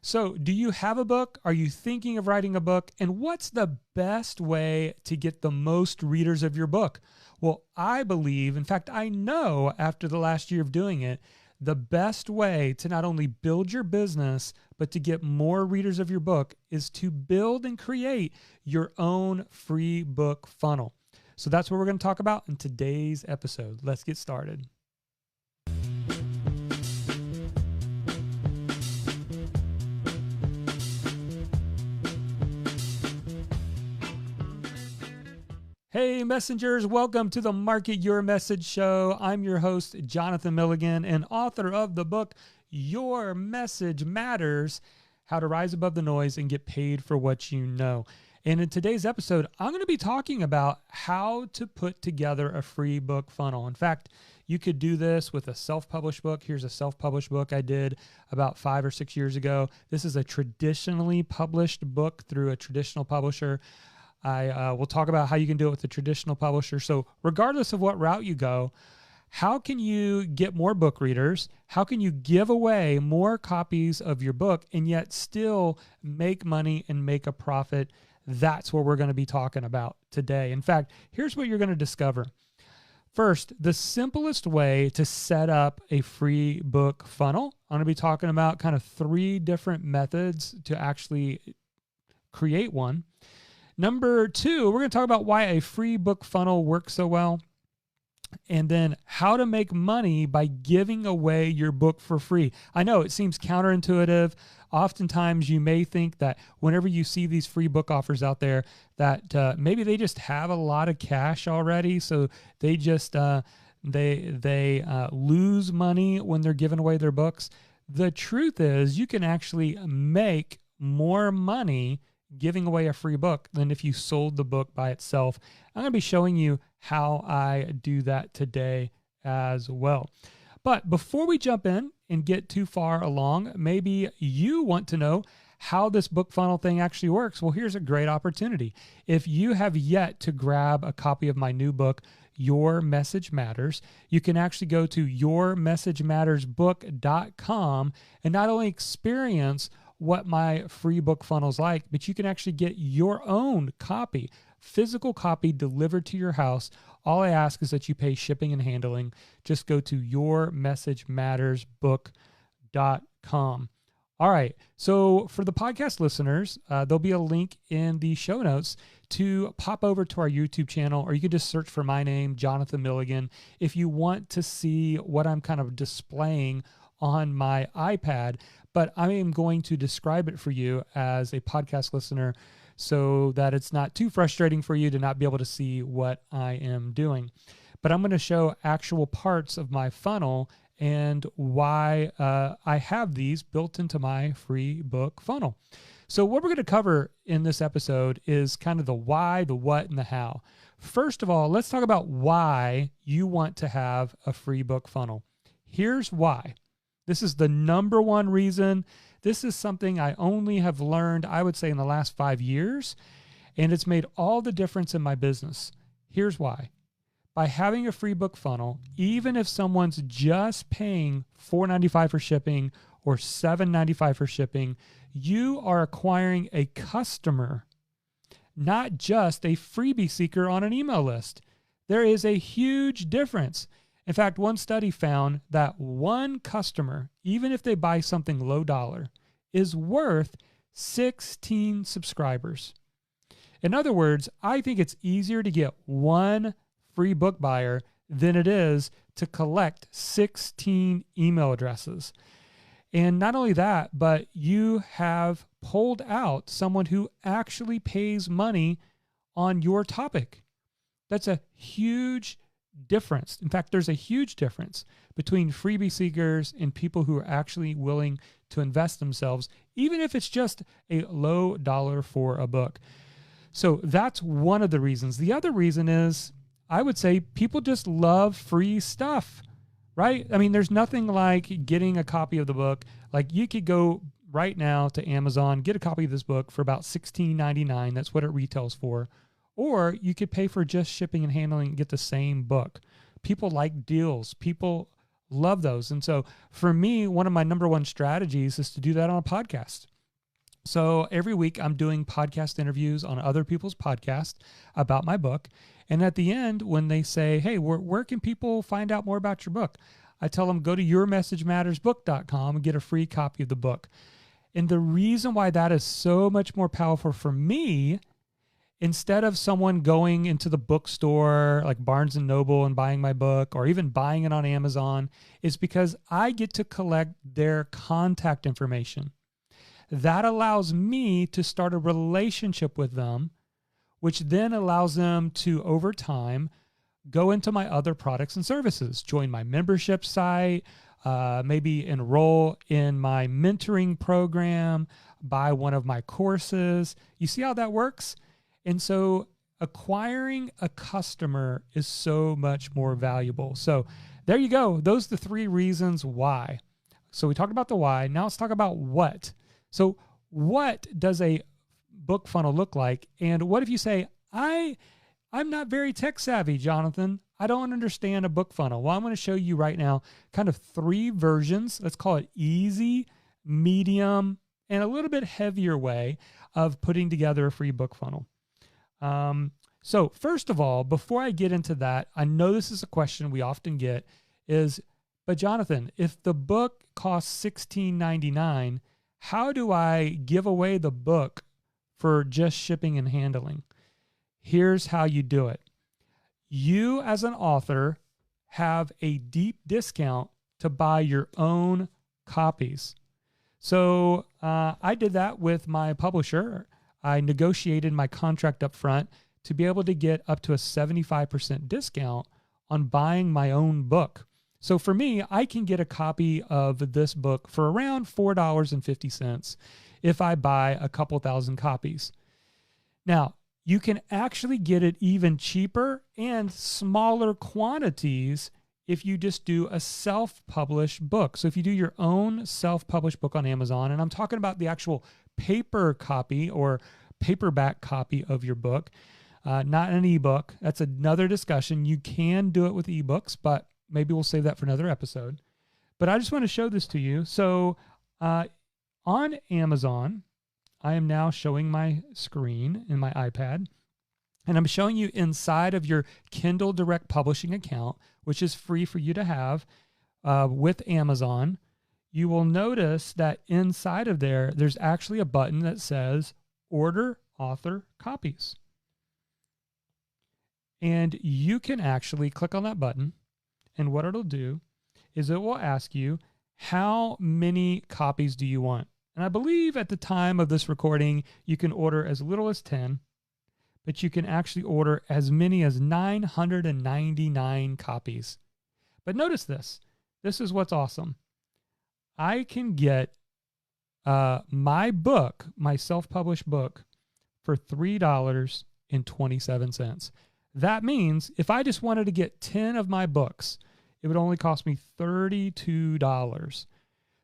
So, do you have a book? Are you thinking of writing a book? And what's the best way to get the most readers of your book? Well, I believe, in fact, I know after the last year of doing it, the best way to not only build your business, but to get more readers of your book is to build and create your own free book funnel. So that's what we're going to talk about in today's episode. Let's get started. Hey messengers, welcome to the Market Your Message Show. I'm your host, Jonathan Milligan, and author of the book, Your Message Matters, How to Rise Above the Noise and Get Paid for What You Know. And in today's episode, I'm going to be talking about how to put together a free book funnel. In fact, you could do this with a self-published book. Here's a self-published book I did about 5 or 6 years ago. This is a traditionally published book through a traditional publisher. I will talk about how you can do it with a traditional publisher. So regardless of what route you go, how can you get more book readers? How can you give away more copies of your book and yet still make money and make a profit? That's what we're going to be talking about today. In fact, here's what you're going to discover. First, the simplest way to set up a free book funnel. I'm going to be talking about kind of 3 different methods to actually create one. Number 2, we're going to talk about why a free book funnel works so well, and then how to make money by giving away your book for free. I know it seems counterintuitive. Oftentimes you may think that whenever you see these free book offers out there that maybe they just have a lot of cash already, so they just they lose money when they're giving away their books. The truth is you can actually make more money giving away a free book than if you sold the book by itself. I'm going to be showing you how I do that today as well. But before we jump in and get too far along, maybe you want to know how this book funnel thing actually works. Well, here's a great opportunity. If you have yet to grab a copy of my new book, Your Message Matters, you can actually go to yourmessagemattersbook.com and not only experience what my free book funnel is like, but you can actually get your own copy, physical copy delivered to your house. All I ask is that you pay shipping and handling. Just go to yourmessagemattersbook.com. All right. So for the podcast listeners, there'll be a link in the show notes to pop over to our YouTube channel, or you can just search for my name, Jonathan Milligan, if you want to see what I'm kind of displaying on my iPad. But I am going to describe it for you as a podcast listener so that it's not too frustrating for you to not be able to see what I am doing. But I'm going to show actual parts of my funnel and why I have these built into my free book funnel. So what we're going to cover in this episode is kind of the why, the what, and the how. First of all, let's talk about why you want to have a free book funnel. Here's why. This is the number one reason. This is something I only have learned, I would say, in the last 5 years, and it's made all the difference in my business. Here's why. By having a free book funnel, even if someone's just paying $4.95 for shipping or $7.95 for shipping, you are acquiring a customer, not just a freebie seeker on an email list. There is a huge difference. In fact, one study found that one customer, even if they buy something low dollar, is worth 16 subscribers. In other words, I think it's easier to get one free book buyer than it is to collect 16 email addresses. And not only that, but you have pulled out someone who actually pays money on your topic. That's a huge difference. In fact, there's a huge difference between freebie seekers and people who are actually willing to invest themselves, even if it's just a low dollar for a book. So that's one of the reasons. The other reason is, I would say, people just love free stuff, right? I mean, there's nothing like getting a copy of the book. Like, you could go right now to Amazon, get a copy of this book for about $16.99. That's what it retails for. Or you could pay for just shipping and handling and get the same book. People like deals. People Love those. And so for me, one of my number one strategies is to do that on a podcast. So every week I'm doing podcast interviews on other people's podcasts about my book. And at the end, when they say, hey, where can people find out more about your book? I tell them, go to yourmessagemattersbook.com and get a free copy of the book. And the reason why that is so much more powerful for me, instead of someone going into the bookstore like Barnes and Noble and buying my book, or even buying it on Amazon, is because I get to collect their contact information. That allows me to start a relationship with them, which then allows them to, over time, go into my other products and services, join my membership site, maybe enroll in my mentoring program, buy one of my courses. You see how that works? And so acquiring a customer is so much more valuable. So there you go. Those are the 3 reasons why. So we talked about the why. Now let's talk about what. So what does a book funnel look like? And what if you say, I'm not very tech savvy, Jonathan. I don't understand a book funnel. Well, I'm going to show you right now kind of 3 versions. Let's call it easy, medium, and a little bit heavier way of putting together a free book funnel. So first of all, before I get into that, I know this is a question we often get is, but Jonathan, if the book costs $16.99, how do I give away the book for just shipping and handling? Here's how you do it. You as an author have a deep discount to buy your own copies. So I did that with my publisher. I negotiated my contract up front to be able to get up to a 75% discount on buying my own book. So for me, I can get a copy of this book for around $4.50 if I buy a couple thousand copies. Now, you can actually get it even cheaper and smaller quantities if you just do a self-published book. So if you do your own self-published book on Amazon, and I'm talking about the actual paper copy or paperback copy of your book, not an ebook. That's another discussion. You can do it with ebooks, but maybe we'll save that for another episode. But I just want to show this to you. So on Amazon, I am now showing my screen in my iPad, and I'm showing you inside of your Kindle Direct Publishing account, which is free for you to have with Amazon. You will notice that inside of there's actually a button that says Order Author Copies. And you can actually click on that button, and what it'll do is it will ask you, how many copies do you want? And I believe at the time of this recording, you can order as little as 10, but you can actually order as many as 999 copies. But notice this. This is what's awesome. I can get my book, my self-published book, for $3.27. That means if I just wanted to get 10 of my books, it would only cost me $32.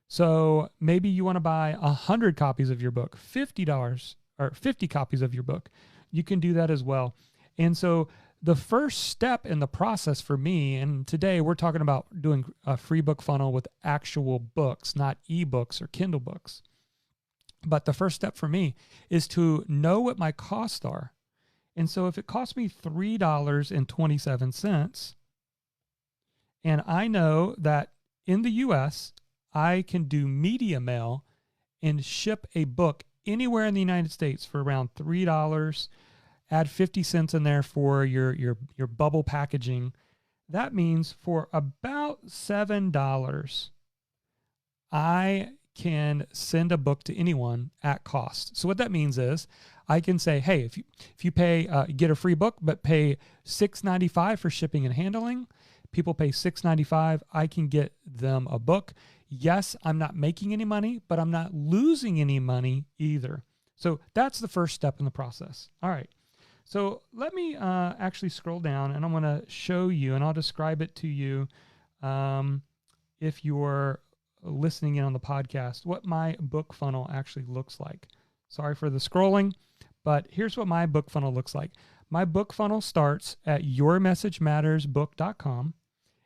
So maybe you want to buy 100 copies of your book, $50 or 50 copies of your book. You can do that as well. And so the first step in the process for me, and today we're talking about doing a free book funnel with actual books, not ebooks or Kindle books. But the first step for me is to know what my costs are. And so if it costs me $3.27, and I know that in the US, I can do media mail and ship a book anywhere in the United States for around $3, add 50 cents in there for your bubble packaging. That means for about $7, I can send a book to anyone at cost. So what that means is I can say, hey, if you pay, get a free book, but pay $6.95 for shipping and handling, people pay $6.95, I can get them a book. Yes, I'm not making any money, but I'm not losing any money either. So that's the first step in the process. All right. So let me actually scroll down, and I'm going to show you, and I'll describe it to you if you're listening in on the podcast, what my book funnel actually looks like. Sorry for the scrolling, but here's what my book funnel looks like. My book funnel starts at yourmessagemattersbook.com,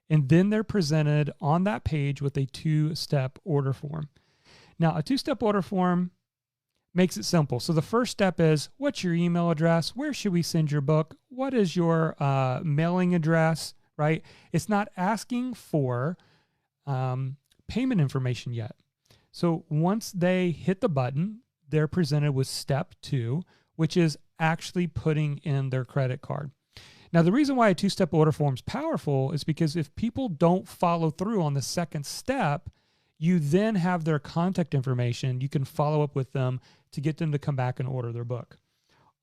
And then they're presented on that page with a 2-step order form. Now, a 2-step order form makes it simple. So the first step is, what's your email address? Where should we send your book? What is your mailing address, right? It's not asking for payment information yet. So once they hit the button, they're presented with step 2, which is actually putting in their credit card. Now, the reason why a 2-step order form is powerful is because if people don't follow through on the second step, you then have their contact information. You can follow up with them to get them to come back and order their book.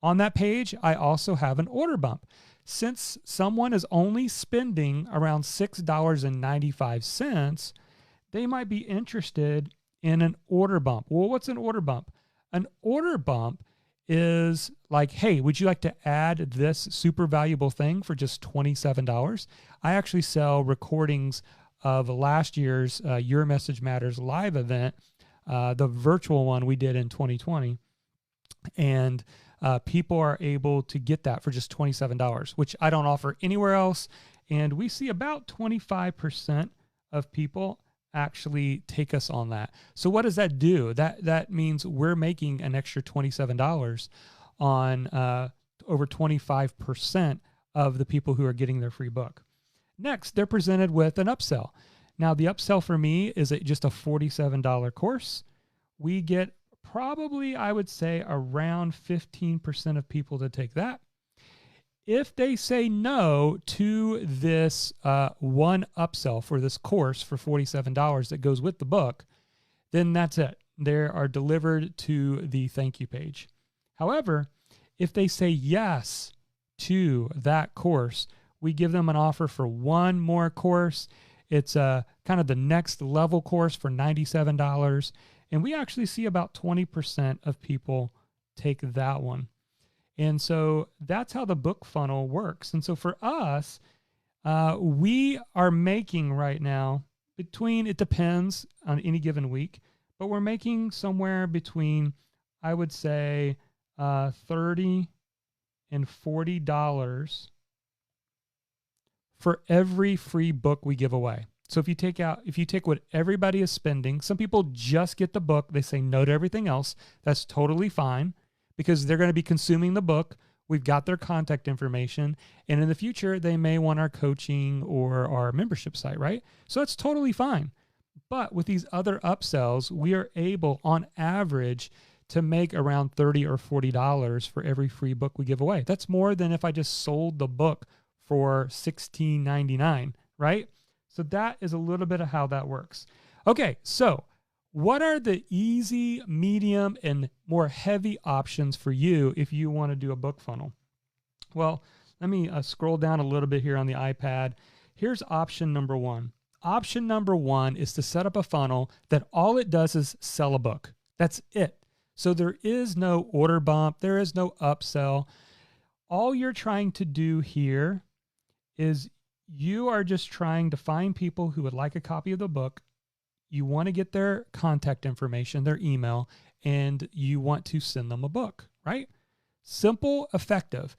On that page, I also have an order bump. Since someone is only spending around $6.95, they might be interested in an order bump. Well, what's an order bump? An order bump is like, hey, would you like to add this super valuable thing for just $27? I actually sell recordings of last year's Your Message Matters live event, the virtual one we did in 2020. And people are able to get that for just $27, which I don't offer anywhere else. And we see about 25% of people actually take us on that. So what does that do? That means we're making an extra $27 on over 25% of the people who are getting their free book. Next, they're presented with an upsell. Now, the upsell for me is just a $47 course. We get probably, I would say, around 15% of people to take that. If they say no to this one upsell for this course for $47 that goes with the book, then that's it. They are delivered to the thank you page. However, if they say yes to that course, we give them an offer for one more course. It's kind of the next level course for $97. And we actually see about 20% of people take that one. And so that's how the book funnel works. And so for us, we are making right now it depends on any given week, but we're making somewhere between, I would say, $30 and $40 for every free book we give away. So if you take what everybody is spending, some people just get the book, they say no to everything else. That's totally fine because they're going to be consuming the book. We've got their contact information, and in the future, they may want our coaching or our membership site, right? So that's totally fine. But with these other upsells, we are able, on average, to make around $30 or $40 for every free book we give away. That's more than if I just sold the book for $16.99, right? So that is a little bit of how that works. Okay, so what are the easy, medium, and more heavy options for you if you want to do a book funnel? Well, let me scroll down a little bit here on the iPad. Here's option number 1. Option number 1 is to set up a funnel that all it does is sell a book. That's it. So there is no order bump. There is no upsell. All you're trying to do here is you are just trying to find people who would like a copy of the book. You want to get their contact information, their email, and you want to send them a book, right? Simple, effective.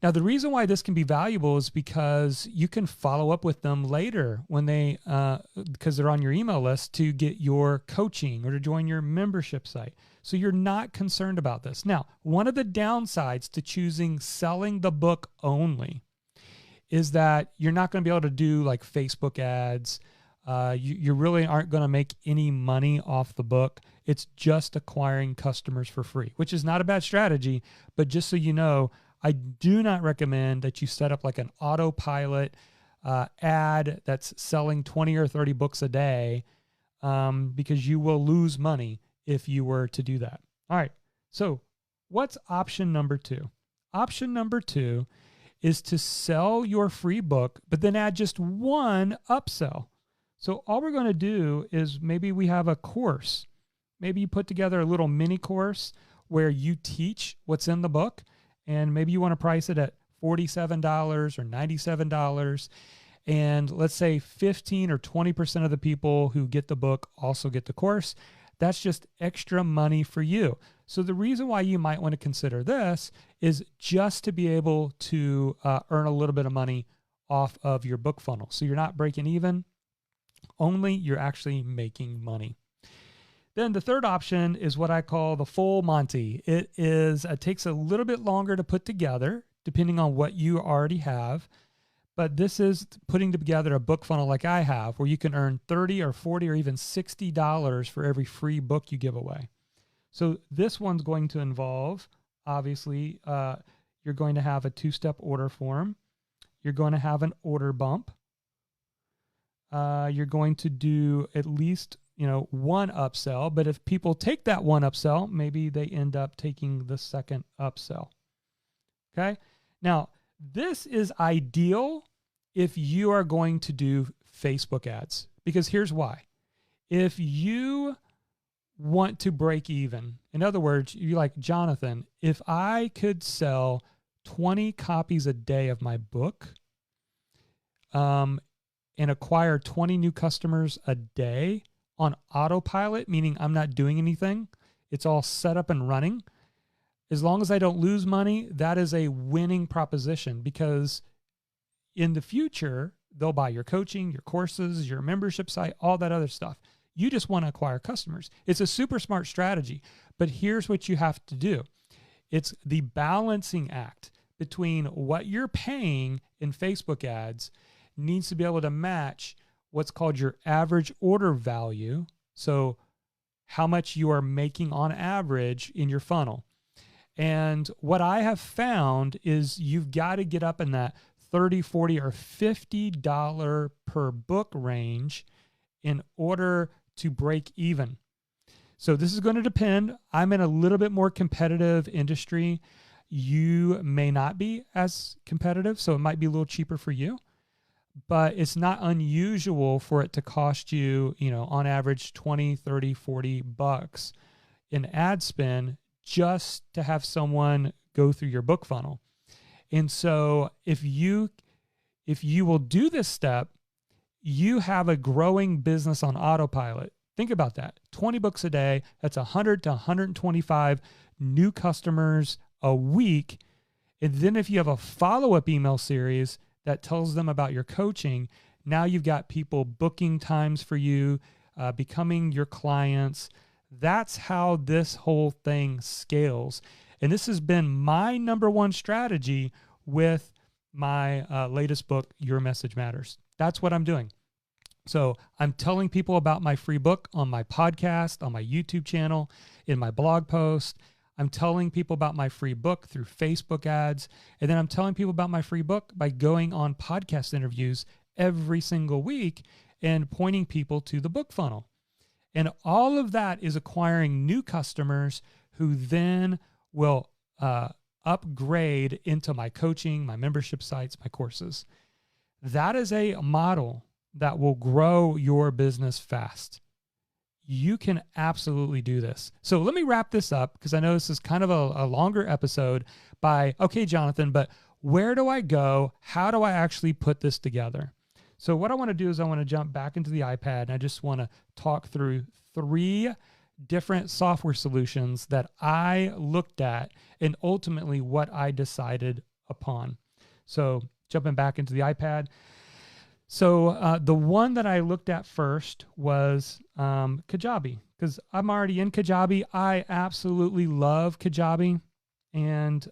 Now, the reason why this can be valuable is because you can follow up with them later when because they're on your email list to get your coaching or to join your membership site. So you're not concerned about this. Now, one of the downsides to choosing selling the book only is that you're not going to be able to do like Facebook ads. You really aren't going to make any money off the book. It's just acquiring customers for free, which is not a bad strategy. But just so you know, I do not recommend that you set up like an autopilot ad that's selling 20 or 30 books a day because you will lose money if you were to do that. All right. So what's option number 2? Option number 2 is to sell your free book, but then add just one upsell. So all we're going to do is maybe we have a course. Maybe you put together a little mini course where you teach what's in the book, and maybe you want to price it at $47 or $97. And let's say 15 or 20% of the people who get the book also get the course. That's just extra money for you. So the reason why you might want to consider this is just to be able to earn a little bit of money off of your book funnel. So you're not breaking even, only you're actually making money. Then the third option is what I call the full Monty. It takes a little bit longer to put together, depending on what you already have. But this is putting together a book funnel like I have, where you can earn $30 or $40 or even $60 for every free book you give away. So this one's going to involve, obviously, you're going to have a 2-step order form. You're going to have an order bump. You're going to do at least, one upsell. But if people take that one upsell, maybe they end up taking the second upsell. Okay. Now, this is ideal if you are going to do Facebook ads, because here's why. If you want to break even, in other words, you're like, Jonathan, if I could sell 20 copies a day of my book, and acquire 20 new customers a day on autopilot, meaning I'm not doing anything, it's all set up and running. As long as I don't lose money, that is a winning proposition, because in the future, they'll buy your coaching, your courses, your membership site, all that other stuff. You just want to acquire customers. It's a super smart strategy, but here's what you have to do. It's the balancing act between what you're paying in Facebook ads needs to be able to match what's called your average order value. So how much you are making on average in your funnel. And what I have found is you've got to get up in that $30, $40, or $50 per book range in order to break even. So this is going to depend. I'm in a little bit more competitive industry. You may not be as competitive, so it might be a little cheaper for you. But it's not unusual for it to cost you, on average 20, 30, 40 bucks in ad spend just to have someone go through your book funnel. And so if you will do this step, you have a growing business on autopilot. Think about that. 20 books a day, that's 100 to 125 new customers a week. And then if you have a follow-up email series that tells them about your coaching, now you've got people booking times for you, becoming your clients. That's how this whole thing scales. And this has been my number one strategy with my latest book, Your Message Matters. That's what I'm doing. So I'm telling people about my free book on my podcast, on my YouTube channel, in my blog post. I'm telling people about my free book through Facebook ads. And then I'm telling people about my free book by going on podcast interviews every single week and pointing people to the book funnel. And all of that is acquiring new customers who then will upgrade into my coaching, my membership sites, my courses. That is a model that will grow your business fast. You can absolutely do this. So let me wrap this up, because I know this is kind of a longer episode by, okay, Jonathan, but where do I go? How do I actually put this together? So what I want to do is I want to jump back into the iPad, and I just want to talk through 3 different software solutions that I looked at and ultimately what I decided upon. So jumping back into the iPad. So the one that I looked at first was Kajabi, because I'm already in Kajabi. I absolutely love Kajabi. And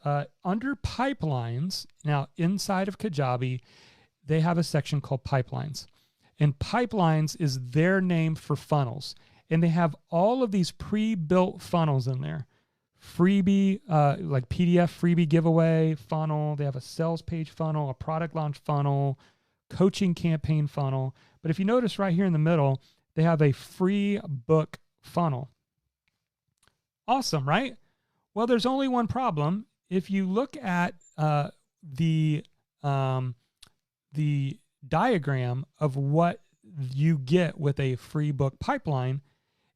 under pipelines, now inside of Kajabi, they have a section called pipelines. And pipelines is their name for funnels. And they have all of these pre-built funnels in there. Freebie, like PDF freebie giveaway funnel. They have a sales page funnel, a product launch funnel, coaching campaign funnel. But if you notice right here in the middle, they have a free book funnel. Awesome, right? Well, there's only one problem. If you look at the diagram of what you get with a free book pipeline,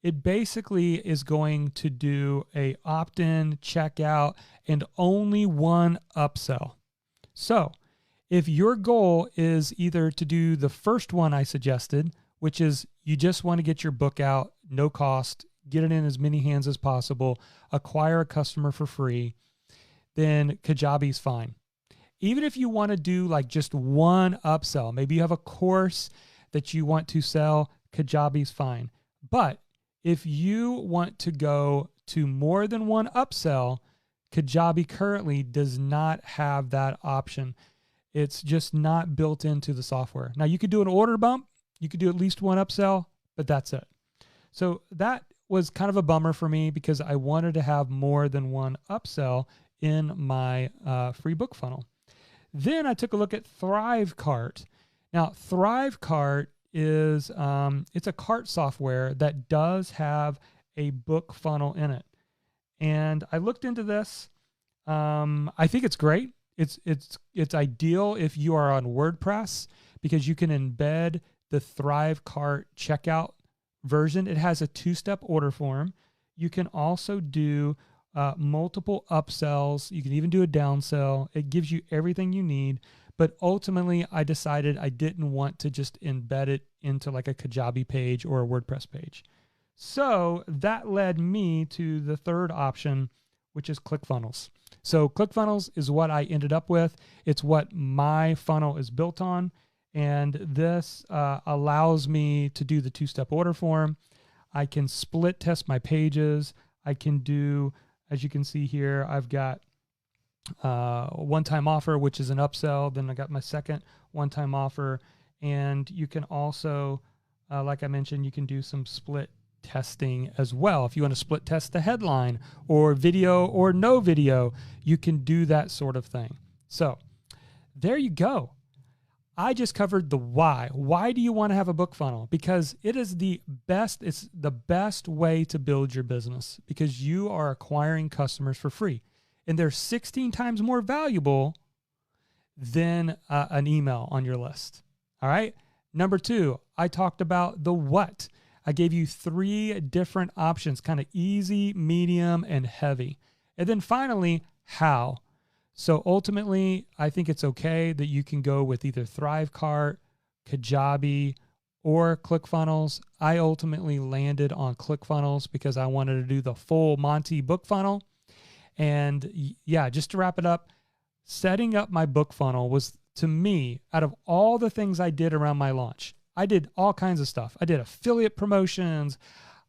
it basically is going to do a opt-in, checkout, and only one upsell. So if your goal is either to do the first one I suggested, which is you just want to get your book out, no cost, get it in as many hands as possible, acquire a customer for free, then Kajabi's fine. Even if you want to do like just one upsell, maybe you have a course that you want to sell, Kajabi's fine. But if you want to go to more than one upsell, Kajabi currently does not have that option. It's just not built into the software. Now you could do an order bump, you could do at least one upsell, but that's it. So that was kind of a bummer for me because I wanted to have more than one upsell in my free book funnel. Then I took a look at ThriveCart. Now ThriveCart is it's a cart software that does have a book funnel in it. And I looked into this. I think it's great. It's ideal if you are on WordPress because you can embed the ThriveCart checkout version. It has a 2-step order form. You can also do multiple upsells. You can even do a downsell. It gives you everything you need. But ultimately, I decided I didn't want to just embed it into like a Kajabi page or a WordPress page. So that led me to the third option, which is ClickFunnels. So ClickFunnels is what I ended up with. It's what my funnel is built on. And this allows me to do the 2-step order form. I can split test my pages. I can do, as you can see here, I've got a one-time offer, which is an upsell. Then I got my second one-time offer. And you can also, like I mentioned, you can do some split testing as well. If you want to split test the headline or video or no video, you can do that sort of thing. So there you go. I just covered the why. Why do you want to have a book funnel? Because it is the best, it's the best way to build your business because you are acquiring customers for free. And they're 16 times more valuable than an email on your list. All right. Number 2, I talked about the what. I gave you 3 different options, kind of easy, medium, and heavy. And then finally, how. So ultimately, I think it's okay that you can go with either ThriveCart, Kajabi, or ClickFunnels. I ultimately landed on ClickFunnels because I wanted to do the full Monty book funnel. And yeah, just to wrap it up, setting up my book funnel was, to me, out of all the things I did around my launch, I did all kinds of stuff. I did affiliate promotions.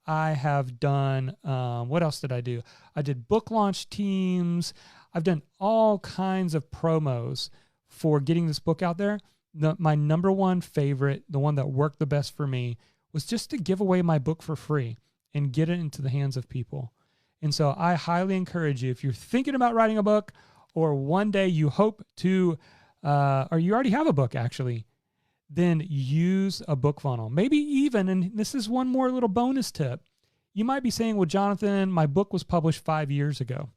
I have done, what else did I do? I did book launch teams. I've done all kinds of promos for getting this book out there. My number one favorite, the one that worked the best for me, was just to give away my book for free and get it into the hands of people. And so I highly encourage you, if you're thinking about writing a book or one day you hope to, or you already have a book actually, then use a book funnel. Maybe even, and this is one more little bonus tip, you might be saying, well, Jonathan, my book was published 5 years ago.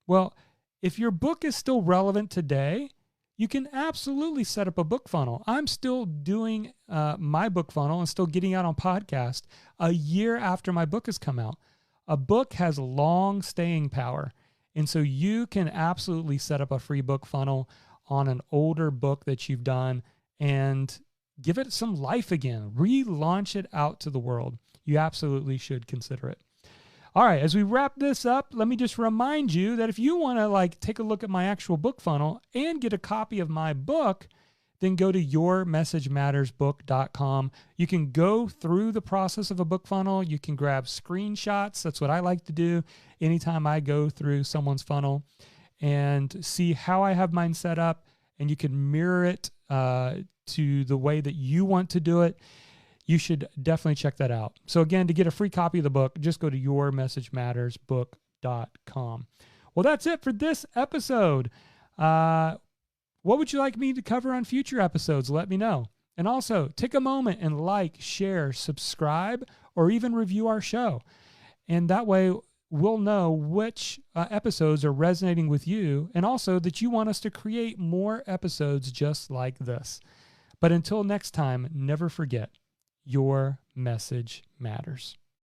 Well, if your book is still relevant today, you can absolutely set up a book funnel. I'm still doing my book funnel and still getting out on podcast a year after my book has come out. A book has long staying power. And so you can absolutely set up a free book funnel on an older book that you've done and give it some life again. Relaunch it out to the world. You absolutely should consider it. All right, as we wrap this up, let me just remind you that if you want to take a look at my actual book funnel and get a copy of my book, then go to yourmessagemattersbook.com. You can go through the process of a book funnel. You can grab screenshots. That's what I like to do anytime I go through someone's funnel and see how I have mine set up, and you can mirror it to the way that you want to do it. You should definitely check that out. So again, to get a free copy of the book, just go to yourmessagemattersbook.com. Well, that's it for this episode. What would you like me to cover on future episodes? Let me know. And also, take a moment and like, share, subscribe, or even review our show. And that way, we'll know which episodes are resonating with you, and also that you want us to create more episodes just like this. But until next time, never forget, your message matters.